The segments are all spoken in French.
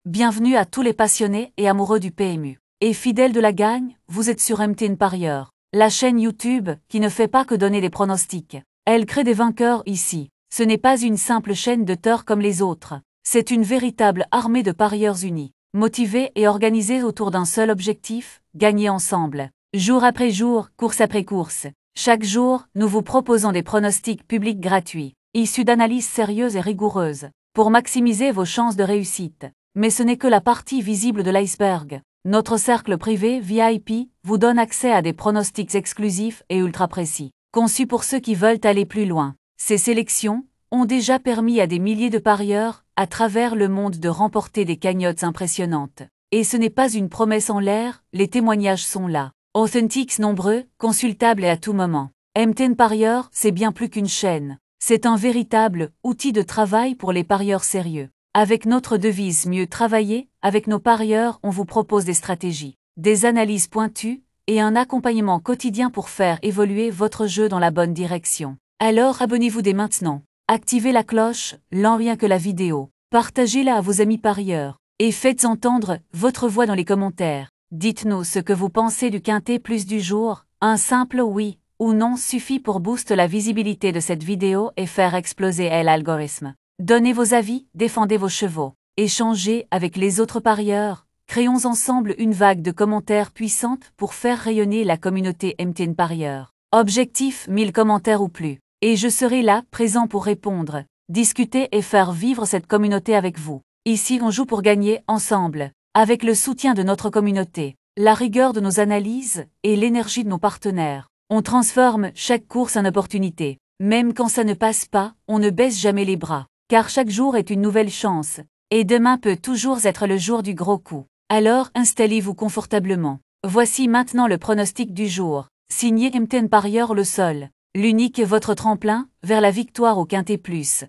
Bienvenue à tous les passionnés et amoureux du PMU. Et fidèles de la gagne, vous êtes sur MTN Parieur, la chaîne YouTube qui ne fait pas que donner des pronostics. Elle crée des vainqueurs ici. Ce n'est pas une simple chaîne de teurs comme les autres. C'est une véritable armée de parieurs unis, motivés et organisés autour d'un seul objectif, gagner ensemble. Jour après jour, course après course. Chaque jour, nous vous proposons des pronostics publics gratuits, issus d'analyses sérieuses et rigoureuses, pour maximiser vos chances de réussite. Mais ce n'est que la partie visible de l'iceberg. Notre cercle privé VIP vous donne accès à des pronostics exclusifs et ultra précis, conçus pour ceux qui veulent aller plus loin. Ces sélections ont déjà permis à des milliers de parieurs, à travers le monde, de remporter des cagnottes impressionnantes. Et ce n'est pas une promesse en l'air, les témoignages sont là. Authentiques, nombreux, consultables et à tout moment. MTN Parieur, c'est bien plus qu'une chaîne. C'est un véritable outil de travail pour les parieurs sérieux. Avec notre devise « Mieux travailler », avec nos parieurs, on vous propose des stratégies, des analyses pointues et un accompagnement quotidien pour faire évoluer votre jeu dans la bonne direction. Alors abonnez-vous dès maintenant, activez la cloche, en lien que la vidéo, partagez-la à vos amis parieurs et faites entendre votre voix dans les commentaires. Dites-nous ce que vous pensez du quintet plus du jour. Un simple oui ou non suffit pour booster la visibilité de cette vidéo et faire exploser l'algorithme. Donnez vos avis, défendez vos chevaux, échangez avec les autres parieurs, créons ensemble une vague de commentaires puissante pour faire rayonner la communauté MTN Parieur. Objectif 1000 commentaires ou plus, et je serai là, présent pour répondre, discuter et faire vivre cette communauté avec vous. Ici on joue pour gagner ensemble, avec le soutien de notre communauté, la rigueur de nos analyses et l'énergie de nos partenaires. On transforme chaque course en opportunité. Même quand ça ne passe pas, on ne baisse jamais les bras. Car chaque jour est une nouvelle chance, et demain peut toujours être le jour du gros coup. Alors installez-vous confortablement. Voici maintenant le pronostic du jour, signé MTN Parieur, le seul, l'unique, votre tremplin vers la victoire au quintet plus.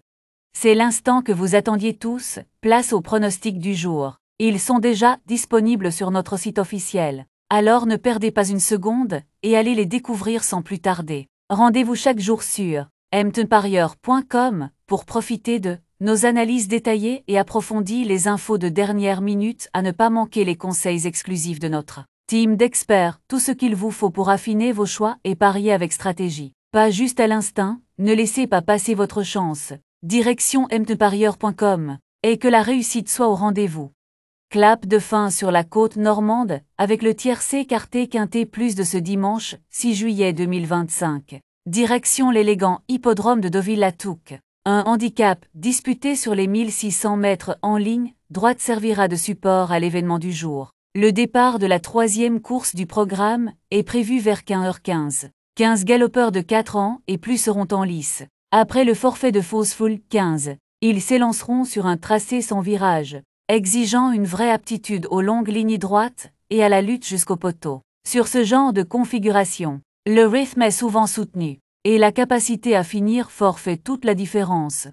C'est l'instant que vous attendiez tous, place au pronostic du jour. Ils sont déjà disponibles sur notre site officiel. Alors ne perdez pas une seconde, et allez les découvrir sans plus tarder. Rendez-vous chaque jour sur mtnparieur.com pour profiter de nos analyses détaillées et approfondies, les infos de dernière minute, à ne pas manquer les conseils exclusifs de notre team d'experts, tout ce qu'il vous faut pour affiner vos choix et parier avec stratégie. Pas juste à l'instinct, ne laissez pas passer votre chance. Direction mtnparieur.com, et que la réussite soit au rendez-vous. Clap de fin sur la côte normande, avec le tiercé écarté quintet plus de ce dimanche 6 juillet 2025. Direction l'élégant hippodrome de Deauville-la-Touque. Un handicap disputé sur les 1600 mètres en ligne droite servira de support à l'événement du jour. Le départ de la troisième course du programme est prévu vers 15h15. 15 galopeurs de 4 ans et plus seront en lice. Après le forfait de Fausse-Foule 15, ils s'élanceront sur un tracé sans virage, exigeant une vraie aptitude aux longues lignes droites et à la lutte jusqu'au poteau. Sur ce genre de configuration, le rythme est souvent soutenu, et la capacité à finir fort fait toute la différence.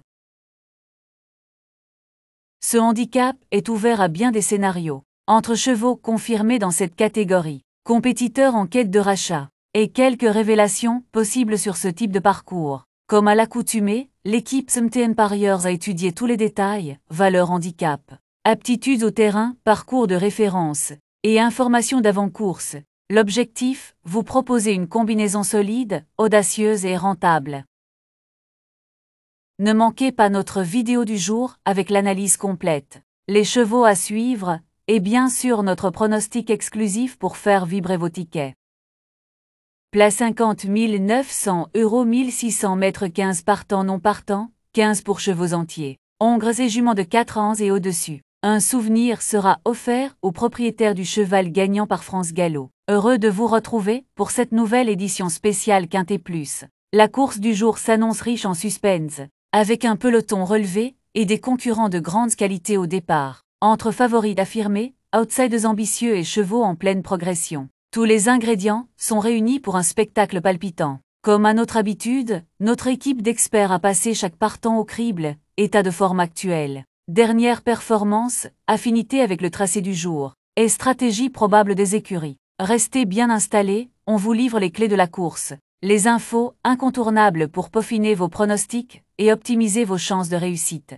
Ce handicap est ouvert à bien des scénarios, entre chevaux confirmés dans cette catégorie, compétiteurs en quête de rachat, et quelques révélations possibles sur ce type de parcours. Comme à l'accoutumée, l'équipe MTN Parieurs a étudié tous les détails, valeurs handicap, aptitudes au terrain, parcours de référence, et informations d'avant-course. L'objectif, vous proposer une combinaison solide, audacieuse et rentable. Ne manquez pas notre vidéo du jour avec l'analyse complète, les chevaux à suivre, et bien sûr notre pronostic exclusif pour faire vibrer vos tickets. Place 50 900 €, 1600 mètres, 15 partants non partants, 15 pour chevaux entiers, hongres et juments de 4 ans et au-dessus. Un souvenir sera offert au propriétaire du cheval gagnant par France Gallo. Heureux de vous retrouver pour cette nouvelle édition spéciale Quintet Plus. La course du jour s'annonce riche en suspense, avec un peloton relevé et des concurrents de grande qualité au départ, entre favoris affirmés, outsiders ambitieux et chevaux en pleine progression. Tous les ingrédients sont réunis pour un spectacle palpitant. Comme à notre habitude, notre équipe d'experts a passé chaque partant au crible, état de forme actuel, dernière performance, affinité avec le tracé du jour, et stratégie probable des écuries. Restez bien installés, on vous livre les clés de la course, les infos incontournables pour peaufiner vos pronostics et optimiser vos chances de réussite.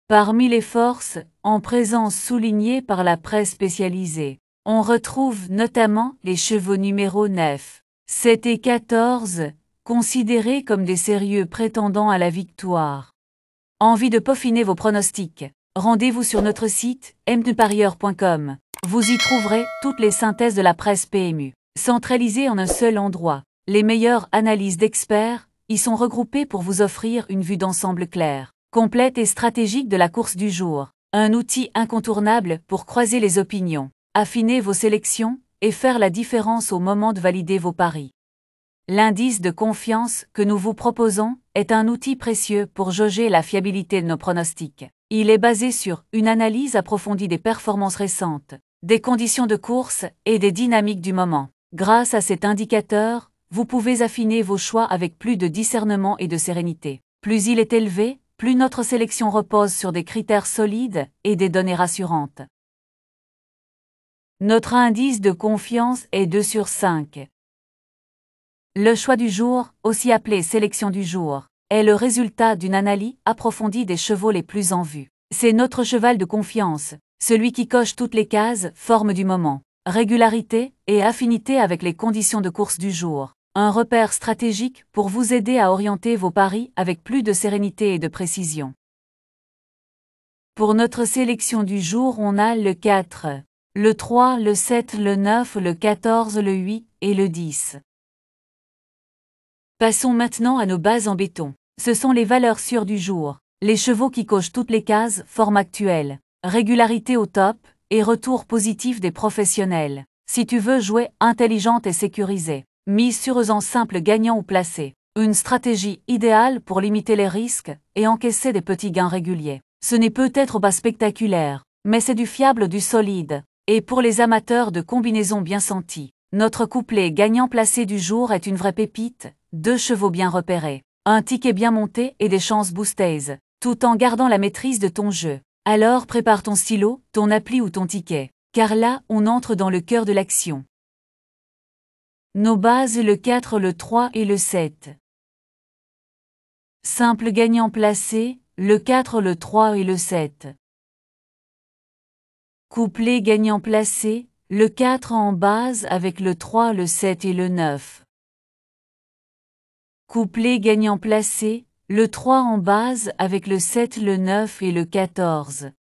Parmi les forces, en présence soulignées par la presse spécialisée, on retrouve notamment les chevaux numéro 9, 7 et 14, considérés comme des sérieux prétendants à la victoire. Envie de peaufiner vos pronostics? Rendez-vous sur notre site mtneparieur.com. Vous y trouverez toutes les synthèses de la presse PMU, centralisées en un seul endroit. Les meilleures analyses d'experts y sont regroupées pour vous offrir une vue d'ensemble claire, complète et stratégique de la course du jour. Un outil incontournable pour croiser les opinions, affiner vos sélections et faire la différence au moment de valider vos paris. L'indice de confiance que nous vous proposons est un outil précieux pour jauger la fiabilité de nos pronostics. Il est basé sur une analyse approfondie des performances récentes, des conditions de course et des dynamiques du moment. Grâce à cet indicateur, vous pouvez affiner vos choix avec plus de discernement et de sérénité. Plus il est élevé, plus notre sélection repose sur des critères solides et des données rassurantes. Notre indice de confiance est 2 sur 5. Le choix du jour, aussi appelé sélection du jour, est le résultat d'une analyse approfondie des chevaux les plus en vue. C'est notre cheval de confiance, celui qui coche toutes les cases, forme du moment, régularité et affinité avec les conditions de course du jour. Un repère stratégique pour vous aider à orienter vos paris avec plus de sérénité et de précision. Pour notre sélection du jour, on a le 4, le 3, le 7, le 9, le 14, le 8 et le 10. Passons maintenant à nos bases en béton. Ce sont les valeurs sûres du jour. Les chevaux qui cochent toutes les cases, forme actuelle, régularité au top et retour positif des professionnels. Si tu veux jouer intelligente et sécurisée, mise sur eux en simple gagnant ou placé. Une stratégie idéale pour limiter les risques et encaisser des petits gains réguliers. Ce n'est peut-être pas spectaculaire, mais c'est du fiable, du solide. Et pour les amateurs de combinaisons bien senties, notre couplet gagnant placé du jour est une vraie pépite. 2 chevaux bien repérés, un ticket bien monté et des chances boostées, tout en gardant la maîtrise de ton jeu. Alors prépare ton stylo, ton appli ou ton ticket, car là, on entre dans le cœur de l'action. Nos bases le 4, le 3 et le 7. Simple gagnant placé, le 4, le 3 et le 7. Couplet gagnant placé, le 4 en base avec le 3, le 7 et le 9. Couplet gagnant placé, le 3 en base avec le 7, le 9 et le 14.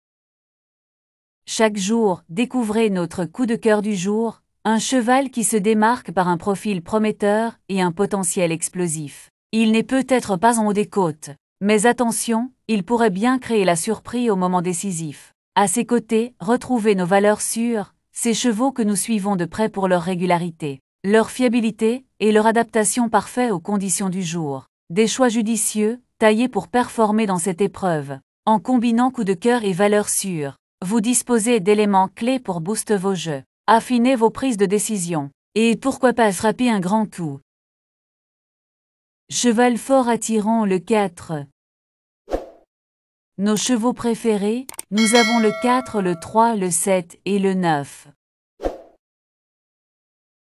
Chaque jour, découvrez notre coup de cœur du jour, un cheval qui se démarque par un profil prometteur et un potentiel explosif. Il n'est peut-être pas en haut des côtes, mais attention, il pourrait bien créer la surprise au moment décisif. À ses côtés, retrouvez nos valeurs sûres, ces chevaux que nous suivons de près pour leur régularité, leur fiabilité et leur adaptation parfaite aux conditions du jour. Des choix judicieux, taillés pour performer dans cette épreuve. En combinant coup de cœur et valeurs sûres, vous disposez d'éléments clés pour booster vos jeux, affiner vos prises de décision, et pourquoi pas frapper un grand coup. Cheval fort attirant le 4. Nos chevaux préférés, nous avons le 4, le 3, le 7 et le 9.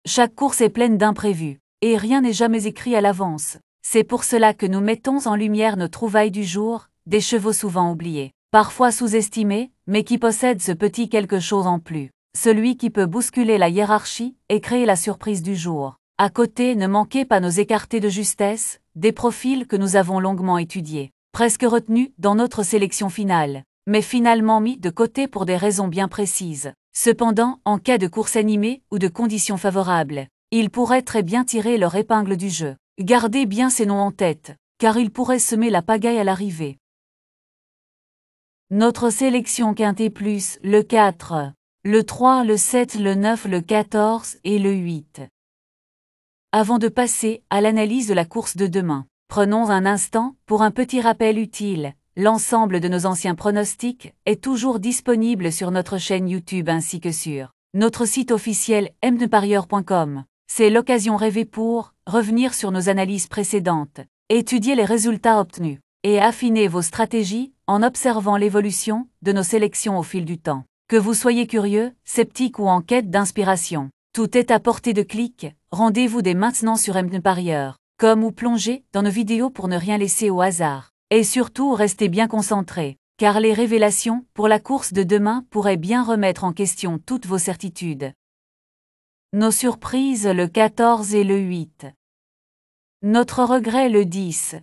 Chaque course est pleine d'imprévus, et rien n'est jamais écrit à l'avance. C'est pour cela que nous mettons en lumière nos trouvailles du jour, des chevaux souvent oubliés, parfois sous-estimés, mais qui possèdent ce petit quelque chose en plus. Celui qui peut bousculer la hiérarchie et créer la surprise du jour. À côté, ne manquez pas nos écartés de justesse, des profils que nous avons longuement étudiés, presque retenus dans notre sélection finale, mais finalement mis de côté pour des raisons bien précises. Cependant, en cas de course animée ou de conditions favorables, ils pourraient très bien tirer leur épingle du jeu. Gardez bien ces noms en tête, car ils pourraient semer la pagaille à l'arrivée. Notre sélection quintet plus, le 4, le 3, le 7, le 9, le 14 et le 8. Avant de passer à l'analyse de la course de demain, prenons un instant pour un petit rappel utile. L'ensemble de nos anciens pronostics est toujours disponible sur notre chaîne YouTube ainsi que sur notre site officiel mtneparieur.com. C'est l'occasion rêvée pour revenir sur nos analyses précédentes, étudier les résultats obtenus et affiner vos stratégies en observant l'évolution de nos sélections au fil du temps. Que vous soyez curieux, sceptique ou en quête d'inspiration, tout est à portée de clic. Rendez-vous dès maintenant sur mtneparieur, comme ou plongez dans nos vidéos pour ne rien laisser au hasard. Et surtout, restez bien concentrés. car les révélations pour la course de demain pourraient bien remettre en question toutes vos certitudes. Nos surprises le 14 et le 8. Notre regret le 10.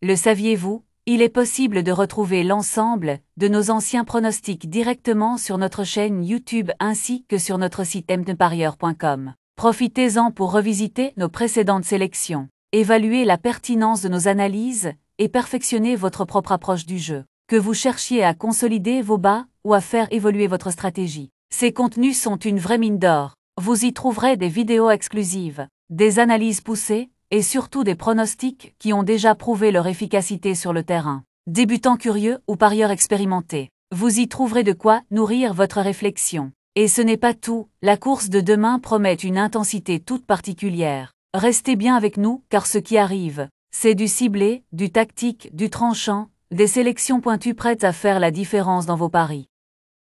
Le saviez-vous, il est possible de retrouver l'ensemble de nos anciens pronostics directement sur notre chaîne YouTube ainsi que sur notre site mtnparieur.com. Profitez-en pour revisiter nos précédentes sélections, évaluer la pertinence de nos analyses et perfectionner votre propre approche du jeu. Que vous cherchiez à consolider vos bas ou à faire évoluer votre stratégie, ces contenus sont une vraie mine d'or. Vous y trouverez des vidéos exclusives, des analyses poussées et surtout des pronostics qui ont déjà prouvé leur efficacité sur le terrain. Débutants curieux ou parieurs expérimentés, vous y trouverez de quoi nourrir votre réflexion. Et ce n'est pas tout, la course de demain promet une intensité toute particulière. Restez bien avec nous car ce qui arrive, c'est du ciblé, du tactique, du tranchant, des sélections pointues prêtes à faire la différence dans vos paris.